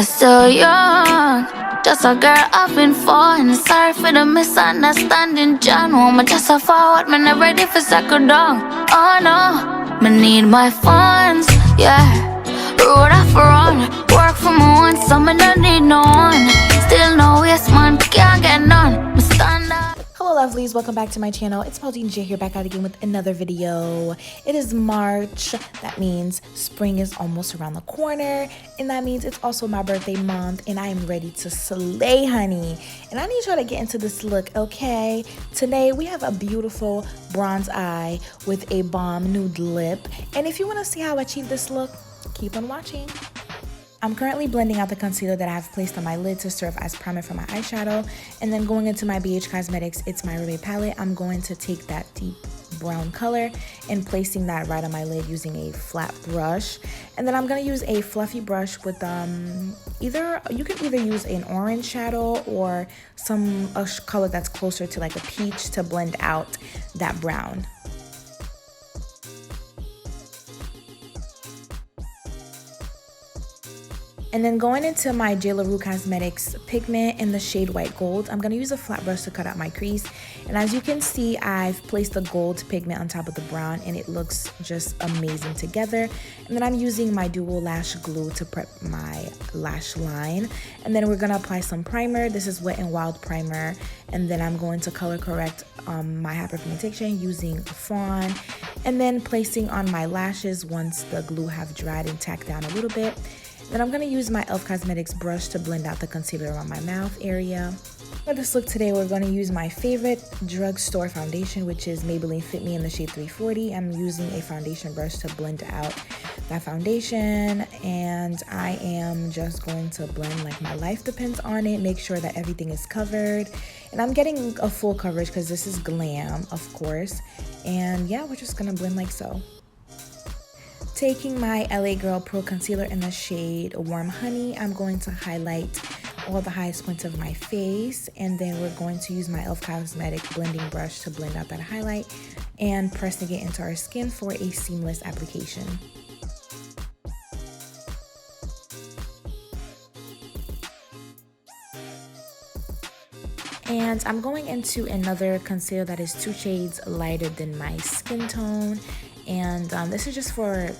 Still young, just a girl I've been falling. Sorry for the misunderstanding, John. Woman, just a forward, man, I'm ready for second down. Oh no, me need my funds, yeah. Road off run, work for my own, so me don't need no one. Still no waste, man, can't get none. Me stand up. Hello lovelies, welcome back to my channel. It's Pauline J here, back out again with another video. It is March. That means spring is almost around the corner, and that means it's also my birthday month, and I am ready to slay, honey. And I need y'all to get into this look, okay? Today we have a beautiful bronze eye with a bomb nude lip, and if you want to see how I achieve this look, keep on watching. I'm currently blending out the concealer that I have placed on my lid to serve as primer for my eyeshadow. And then going into my BH Cosmetics ItsMyRayeRaye palette, I'm going to take that deep brown color and placing that right on my lid using a flat brush. And then I'm going to use a fluffy brush with you can either use an orange shadow or a color that's closer to like a peach to blend out that brown. And then going into my JLaRue Cosmetics Pigment in the shade Whitegold, I'm going to use a flat brush to cut out my crease. And as you can see, I've placed the gold pigment on top of the brown, and it looks just amazing together. And then I'm using my dual lash glue to prep my lash line. And then we're going to apply some primer. This is Wet n Wild primer. And then I'm going to color correct my hyperpigmentation using Fawn. And then placing on my lashes once the glue have dried and tacked down a little bit. Then I'm going to use my e.l.f. Cosmetics brush to blend out the concealer around my mouth area. For this look today, we're going to use my favorite drugstore foundation, which is Maybelline FIT ME in the shade 340. I'm using a foundation brush to blend out that foundation, and I am just going to blend like my life depends on it, make sure that everything is covered. And I'm getting a full coverage because this is Glam, of course. And yeah, we're just going to blend like so. Taking my LA Girl Pro Concealer in the shade Warm Honey, I'm going to highlight all the highest points of my face, and then we're going to use my e.l.f. Cosmetic blending brush to blend out that highlight and pressing it into our skin for a seamless application. And I'm going into another concealer that is 2 shades lighter than my skin tone. And this is just for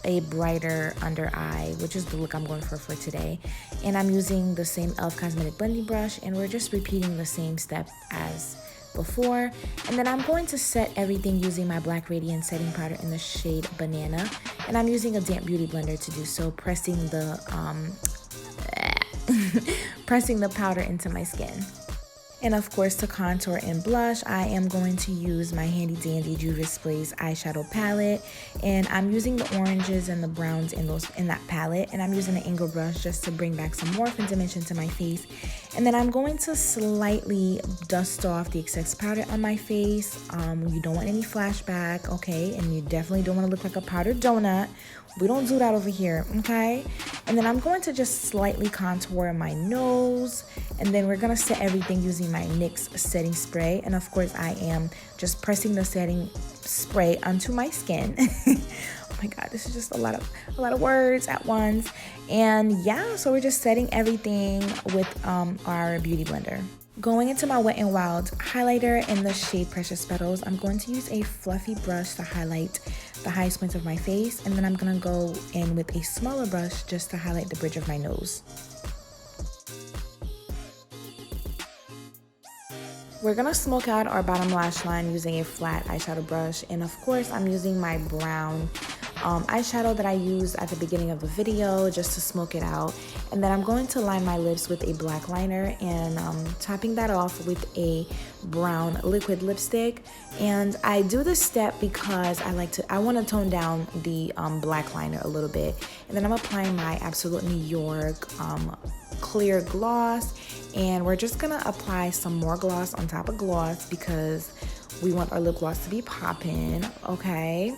a brighter under eye, which is the look I'm going for today. And I'm using the same e.l.f. Cosmetic blending brush, and we're just repeating the same step as before. And then I'm going to set everything using my Black Radiance setting powder in the shade Banana. And I'm using a damp beauty blender to do so, pressing the pressing the powder into my skin. And of course, to contour and blush, I am going to use my handy dandy Juvia's Place eyeshadow palette, and I'm using the oranges and the browns in that palette, and I'm using an angle brush just to bring back some warmth and dimension to my face. And then I'm going to slightly dust off the excess powder on my face. You don't want any flashback, okay? And you definitely don't want to look like a powdered donut. We don't do that over here, okay? And then I'm going to just slightly contour my nose, and then we're gonna set everything using my NYX setting spray. And of course, I am just pressing the setting spray onto my skin. Oh my God, this is just a lot of words at once. And yeah, so we're just setting everything with our beauty blender. Going into my Wet n Wild highlighter in the shade Precious Petals, I'm going to use a fluffy brush to highlight the highest points of my face, and then I'm gonna go in with a smaller brush just to highlight the bridge of my nose. We're gonna smoke out our bottom lash line using a flat eyeshadow brush, and of course I'm using my brown eyeshadow that I used at the beginning of the video just to smoke it out. And then I'm going to line my lips with a black liner and topping that off with a brown liquid lipstick. And I do this step because I want to tone down the black liner a little bit. And then I'm applying my Absolute New York clear gloss, and we're just gonna apply some more gloss on top of gloss because we want our lip gloss to be popping, okay?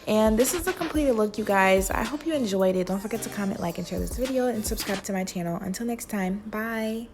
And this is the completed look, you guys. I hope you enjoyed it. Don't forget to comment, like, and share this video, and subscribe to my channel. Until next time, bye.